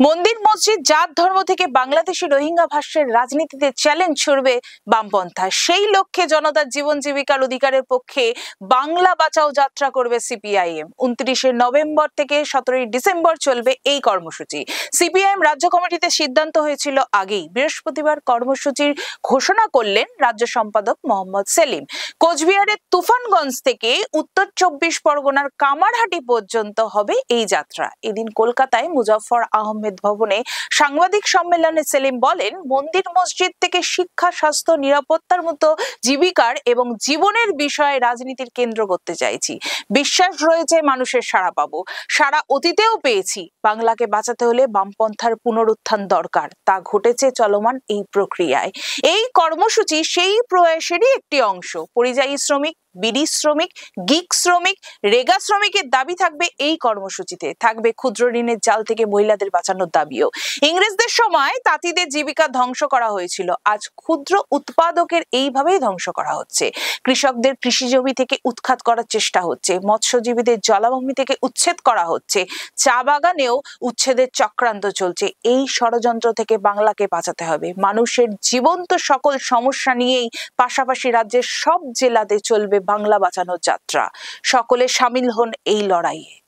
মন্দির মসজিদ জাত ধর্ম থেকে বাংলাদেশি রোহিঙ্গা ভাষ্যের রাজনীতিতে চ্যালেঞ্জ ছুড়বে বামপন্থা। সেই লক্ষ্যে জনতার জীবন জীবিকার অধিকারের পক্ষে বাংলা বাঁচাও যাত্রা করবে সিপিআইএম। 29শে নভেম্বর থেকে 17ই ডিসেম্বর চলবে এই কর্মসূচি। সিপিআইএম রাজ্য কমিটিতে সিদ্ধান্ত হয়েছিল আগেই। বৃহস্পতিবার কর্মসূচির ঘোষণা করলেন রাজ্য সম্পাদক মোহাম্মদ সেলিম। কোচবিহারের তুফানগঞ্জ থেকে উত্তর 24 পরগনার কামারহাটি পর্যন্ত হবে এই যাত্রা। এদিন কলকাতায় মুজাফফর আহমেদ ভবনে সাংবাদিক সম্মেলনে সেলিম বলেন, মন্দির মসজিদ থেকে শিক্ষা, স্বাস্থ্য, নিরাপত্তার মতো জীবিকার এবং জীবনের বিষয়ে রাজনীতির কেন্দ্র করতে চাইছি। বিশ্বাস রয়েছে মানুষের সাড়া পাবো, সারা অতীতেও পেয়েছি। বাংলাকে বাঁচাতে হলে বামপন্থার পুনরুত্থান দরকার, তা ঘটেছে চলমান এই প্রক্রিয়ায়। এই কর্মসূচি সেই প্রয়াসেরই একটি অংশ। পরিযায়ী শ্রমিক, বিড়ি শ্রমিক, গিগ শ্রমিক, রেগা শ্রমিকের দাবি থাকবে এই কর্মসূচিতে। থাকবে ক্ষুদ্র ঋণের জাল থেকে মহিলাদের বাঁচানোর দাবিও। ইংরেজদের সময় তাঁতিদের জীবিকা ধ্বংস করা হয়েছিল, আজ ক্ষুদ্র উৎপাদকের এইভাবেই ধ্বংস করা হচ্ছে। কৃষকদের কৃষি জমি থেকে উৎখাত করার চেষ্টা হচ্ছে, মৎস্যজীবীদের জলাভূমি থেকে উচ্ছেদ করা হচ্ছে, চা বাগানেও উচ্ছেদের চক্রান্ত চলছে। এই ষড়যন্ত্র থেকে বাংলাকে বাঁচাতে হবে। মানুষের জীবন্ত সকল সমস্যা নিয়েই পাশাপাশি রাজ্যের সব জেলাতে চলবে বাংলা বাঁচানোর যাত্রা। সকলে সামিল হন এই লড়াইয়ে।